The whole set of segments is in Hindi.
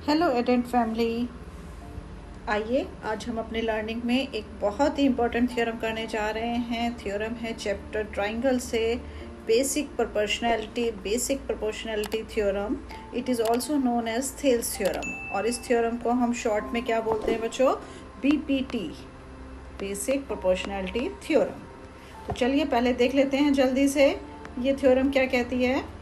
Hello एडेंट family. आइए आज हम अपने लर्निंग में एक बहुत ही इम्पोर्टेंट थ्योरम करने जा रहे हैं। थ्योरम है चैप्टर ट्राइंगल से basic proportionality theorem. It is also known as Thales theorem और इस थ्योरम को हम शॉर्ट में क्या बोलते हैं बच्चों? BPT, basic proportionality theorem. तो चलिए पहले देख लेते हैं जल्दी से ये थ्योरम क्या कहती है।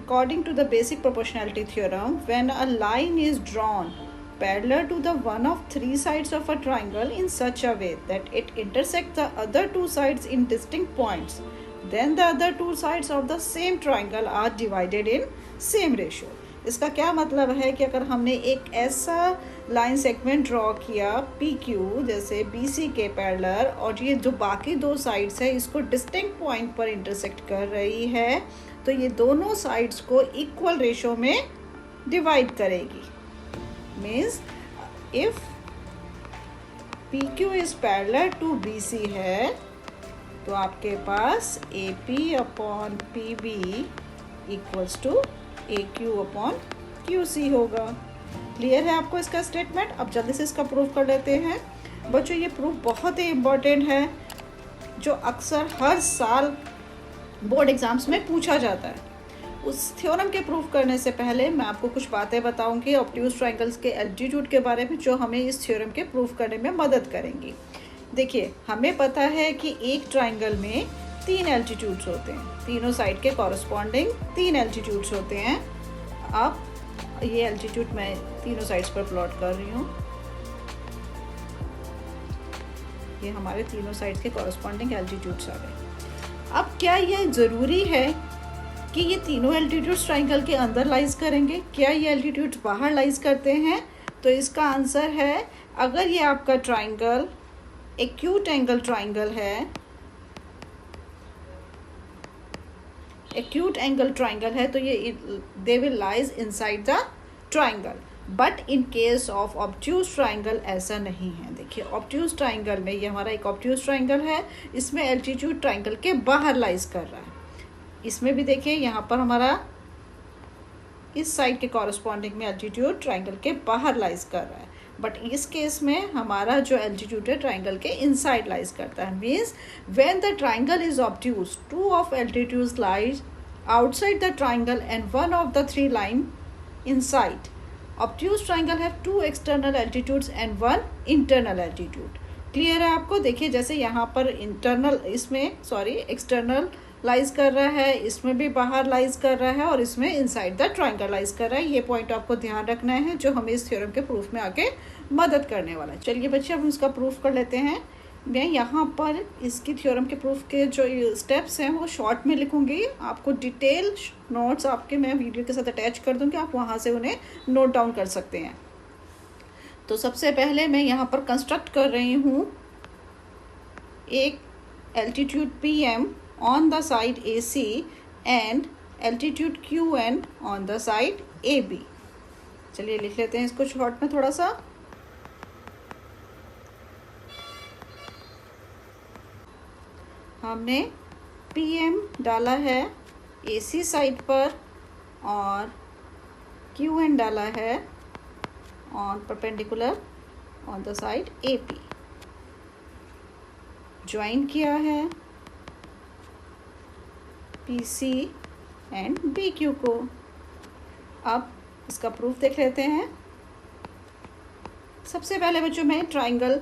According to the basic proportionality theorem, when a line is drawn parallel to the one of three sides of a triangle in such a way that it intersects the other two sides in distinct points, then the other two sides of the same triangle are divided in same ratio. इसका क्या मतलब है कि अगर हमने एक ऐसा लाइन सेगमेंट ड्रॉ किया पी क्यू जैसे बी सी के पैरेलल और ये जो बाकी दो साइड्स है इसको डिस्टिंक्ट पॉइंट पर इंटरसेक्ट कर रही है, तो ये दोनों साइड्स को इक्वल रेशो में डिवाइड करेगी। Means if P Q is parallel to B C है तो आपके पास A P upon P B equals to A Q upon Q C होगा। क्लियर है आपको इसका स्टेटमेंट? अब जल्दी से इसका प्रूफ कर लेते हैं बच्चों। ये प्रूफ बहुत ही इम्पोर्टेंट है जो अक्सर हर साल बोर्ड एग्जाम्स में पूछा जाता है। उस थ्योरम के प्रूफ करने से पहले मैं आपको कुछ बातें बताऊंगी ऑब्ट्यूज ट्रायंगल्स के एल्टीट्यूड के बारे में जो हमें इस थ्योरम के प्रूफ करने में मदद करेंगी। देखिए हमें पता है कि एक ट्रायंगल में 3 एल्टीट्यूड्स होते हैं, तीनों साइड के कॉरस्पॉन्डिंग 3 एल्टीट्यूड्स होते हैं। अब ये एल्टीट्यूड मैं तीनों साइड्स पर प्लॉट कर रही हूँ। ये हमारे तीनों साइड्स के कॉरस्पॉन्डिंग एल्टीट्यूड्स आ गए। अब क्या ये ज़रूरी है कि ये तीनों एल्टीट्यूड्स ट्रायंगल के अंदर लाइज करेंगे? क्या ये एल्टीट्यूड्स बाहर लाइज करते हैं? तो इसका आंसर है अगर ये आपका ट्रायंगल एक्यूट एंगल ट्रायंगल है, एक्यूट एंगल ट्रायंगल है तो ये they will lies inside the triangle. But in case of obtuse triangle ऐसा नहीं है। देखिए ऑब्ट्यूज ट्रायंगल में ये हमारा एक ऑब्ट्यूज ट्रायंगल है, इसमें एल्टीट्यूड ट्रायंगल के बाहर लाइज कर रहा है। इसमें भी देखिए यहाँ पर हमारा इस साइड के कॉरस्पॉन्डिंग में एल्टीट्यूड ट्रायंगल के बाहर लाइज कर रहा है, बट इस केस में हमारा जो एल्टीट्यूड है ट्रायंगल के इनसाइड लाइज करता है। Means when the triangle is obtuse, two of altitudes lies outside the triangle and one of the three line inside. Obtuse triangle have 2 external altitudes and 1 internal altitude. Clear है आपको? देखिए जैसे यहाँ पर एक्सटर्नल लाइज कर रहा है, इसमें भी बाहर लाइज कर रहा है और इसमें इनसाइड द ट्रायंगल लाइज कर रहा है। ये पॉइंट आपको ध्यान रखना है जो हमें इस थ्योरम के प्रूफ में आके मदद करने वाला है। चलिए बच्चे अब इसका प्रूफ कर लेते हैं। मैं यहाँ पर इसकी थ्योरम के प्रूफ के जो स्टेप्स हैं वो शॉर्ट में लिखूंगी, आपको डिटेल नोट्स आपके मैं वीडियो के साथ अटैच कर दूँगी, आप वहाँ से उन्हें नोट डाउन कर सकते हैं। तो सबसे पहले मैं यहाँ पर कंस्ट्रक्ट कर रही हूँ एक altitude P M on the side AC and altitude QN on the side AB। चलिए लिख लेते हैं इसको शॉर्ट में थोड़ा सा। हमने PM डाला है AC साइड पर और QN डाला है on perpendicular on the side AP। Join किया है PC एंड BQ को। अब इसका प्रूफ देख लेते हैं। सबसे पहले बच्चों मैं ट्रायंगल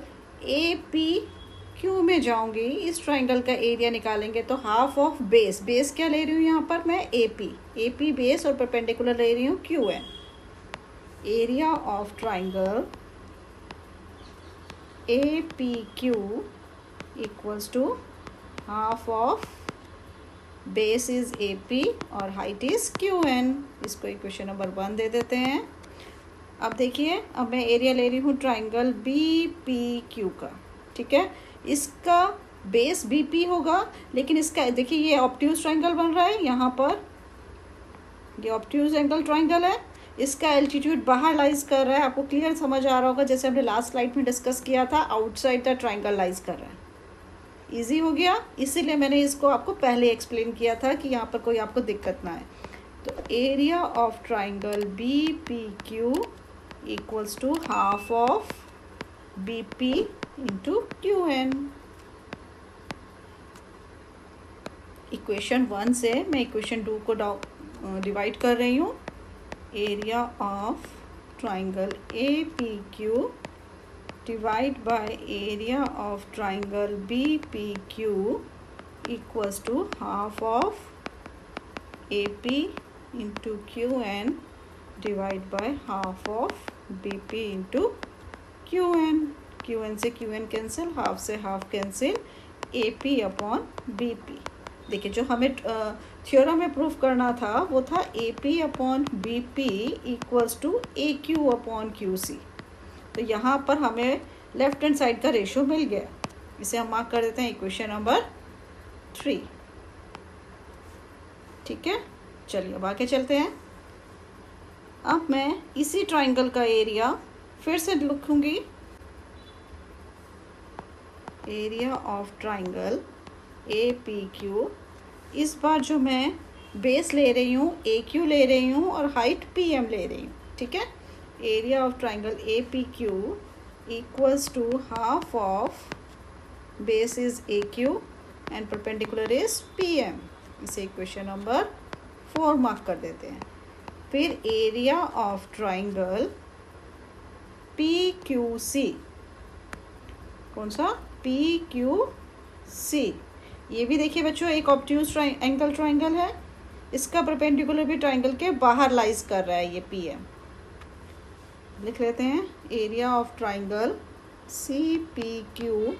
APQ में जाऊंगी, इस ट्रायंगल का एरिया निकालेंगे तो हाफ ऑफ बेस, बेस क्या ले रही हूँ यहाँ पर मैं AP बेस और परपेंडिकुलर ले रही हूँ QN। Area of triangle APQ equals to half of base is AP और हाइट इज QN। इसको इक्वेशन नंबर 1 दे देते हैं। अब देखिए अब मैं एरिया ले रही हूँ ट्रायंगल BPQ का, ठीक है। इसका बेस BP होगा, लेकिन इसका देखिए ये ऑब्ट्यूज ट्रायंगल बन रहा है, यहाँ पर ये ऑब्ट्यूज एंगल ट्रायंगल है, इसका एल्टीट्यूड बाहर लाइज कर रहा है। आपको क्लियर समझ आ रहा होगा, जैसे हमने लास्ट स्लाइड में डिस्कस किया था, आउटसाइड द ट्रायंगल लाइज कर रहा है। इजी हो गया, इसीलिए मैंने इसको आपको पहले एक्सप्लेन किया था कि यहाँ पर कोई आपको दिक्कत ना आए। तो area of triangle B P Q equals to half of B P into Q N. Equation 1 से मैं इक्वेशन 2 को डिवाइड कर रही हूँ। Area of triangle A P Q divide by area of triangle B P Q equals to half of A P into Q N divide by half of B P into Q N से क्यू एन कैंसिल, हाफ से half cancel, A P upon B P. देखिए जो हमें थ्योरम में प्रूफ करना था वो था A P upon B P equals to A Q upon Q C. तो यहाँ पर हमें लेफ्ट हैंड साइड का रेशियो मिल गया, इसे हम मार्क कर देते हैं इक्वेशन नंबर 3। ठीक है, चलिए अब आगे चलते हैं। अब मैं इसी ट्राइंगल का एरिया फिर से लिखूंगी। Area of triangle A P Q, इस बार जो मैं बेस ले रही हूँ ए क्यू ले रही हूँ और हाइट पी एम ले रही हूँ। ठीक है, area of triangle A P Q equals to half of base is A Q and perpendicular is P M. इसे इक्वेशन नंबर 4 मार्क कर देते हैं। फिर area of triangle P Q C, कौन सा, पी क्यू सी। ये भी देखिए बच्चों एक ऑब्ट्यूज एंगल ट्राइंगल है, इसका परपेंडिकुलर भी ट्राइंगल के बाहर लाइज कर रहा है ये पी एम। लिख लेते हैं area of triangle C P Q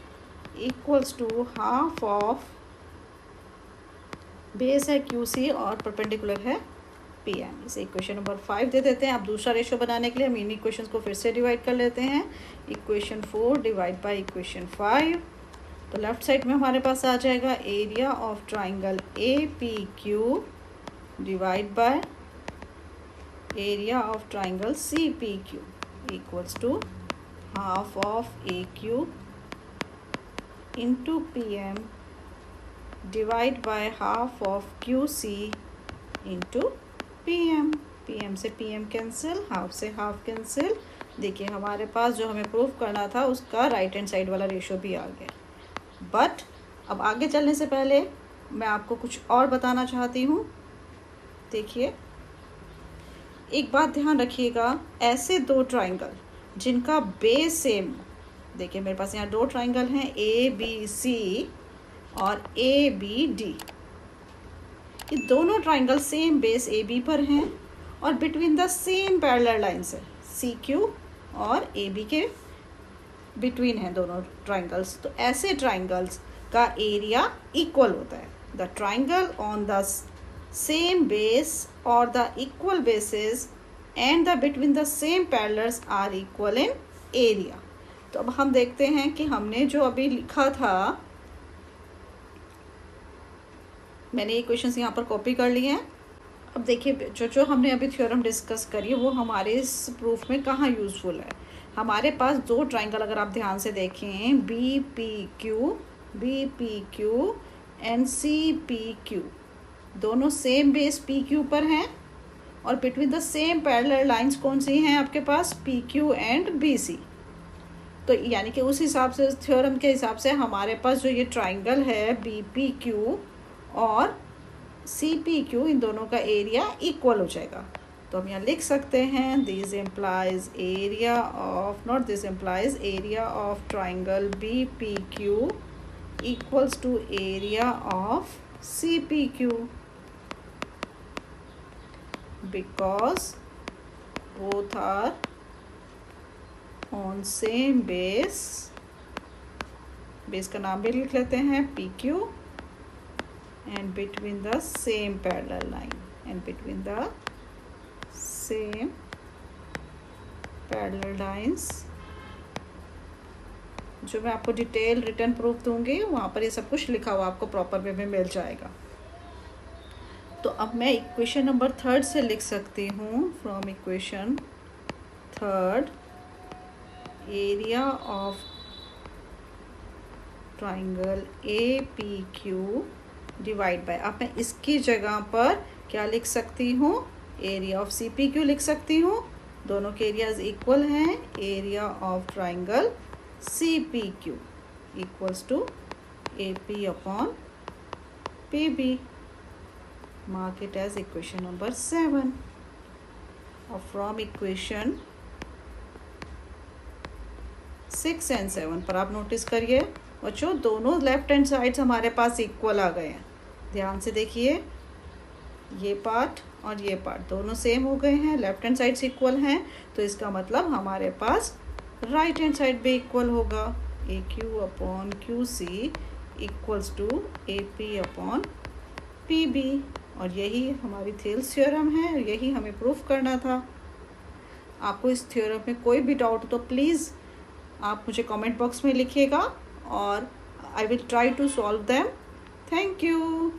equals to half of base है क्यू सी और परपेंडिकुलर है पी एम। इसे इक्वेशन नंबर 5 दे देते हैं। अब दूसरा रेशियो बनाने के लिए हम इन इक्वेशंस को फिर से डिवाइड कर लेते हैं। इक्वेशन 4 डिवाइड बाय इक्वेशन 5, तो लेफ्ट साइड में हमारे पास आ जाएगा area of triangle A P Q divide by area of triangle C P Q equals to half of A Q into P M divide by half of Q C into P M. P M से पी एम कैंसिल, हाफ से हाफ कैंसिल। देखिए हमारे पास जो हमें प्रूव करना था उसका राइट हैंड साइड वाला रेशियो भी आ गया। बट अब आगे चलने से पहले मैं आपको कुछ और बताना चाहती हूँ। देखिए एक बात ध्यान रखिएगा, ऐसे दो ट्राइंगल जिनका बेस सेम, देखिए मेरे पास यहाँ दो ट्राइंगल हैं ए बी सी और ए बी डी। ये दोनों triangle same base A B पर हैं और between the same parallel lines है, सी क्यू और ए बी के बिटवीन है दोनों ट्राइंगल्स। तो ऐसे ट्राइंगल्स का एरिया इक्वल होता है। The triangle on the same base और the equal basis and the between the same parallels are equal in area. तो अब हम देखते हैं कि हमने जो अभी लिखा था, मैंने ये क्वेश्चंस यहाँ पर कॉपी कर लिए हैं। अब देखिए जो हमने अभी थ्योरम डिस्कस करी है वो हमारे इस प्रूफ में कहाँ यूज़फुल है। हमारे पास दो ट्राइंगल अगर आप ध्यान से देखें, B P Q and C P Q, दोनों सेम बेस पी क्यू पर हैं और between the same parallel lines कौन सी हैं आपके पास, P Q and B C. तो यानी कि उस हिसाब से, थ्योरम के हिसाब से हमारे पास जो ये ट्राइंगल है बी पी क्यू और सी पी क्यू, इन दोनों का एरिया इक्वल हो जाएगा। तो हम यहाँ लिख सकते हैं this implies area of, not this implies area of triangle B P Q equals to area of C P Q, because both are on same base. Base का नाम भी लिख लेते हैं P Q and between the same parallel line and between the same parallel lines। जो मैं आपको डिटेल रिटर्न प्रूफ दूंगी वहाँ पर ये सब कुछ लिखा हुआ आपको प्रॉपर वे में मिल जाएगा। तो अब मैं इक्वेशन नंबर 3 से लिख सकती हूँ, from equation 3 area of triangle A P Q divide bye, अब मैं इसकी जगह पर क्या लिख सकती हूँ, एरिया ऑफ CPQ लिख सकती हूँ। दोनों के एरियाज इक्वल हैं। Area of triangle CPQ equals to AP upon PB। Mark it as equation number 7। और फ्रॉम इक्वेशन 6 and 7 पर आप नोटिस करिए बच्चों, दोनों लेफ्ट हैंड साइड्स हमारे पास इक्वल आ गए हैं। ध्यान से देखिए, ये पार्ट और ये पार्ट दोनों सेम हो गए हैं, लेफ्ट हैंड साइड्स इक्वल हैं। तो इसका मतलब हमारे पास राइट हैंड साइड भी इक्वल होगा। AQ upon QC equals to AP upon PB। और यही हमारी थेल्स थ्योरम है और यही हमें प्रूफ करना था। आपको इस थ्योरम में कोई भी डाउट हो तो प्लीज़ आप मुझे कमेंट बॉक्स में लिखिएगा और I will try to solve them. Thank you.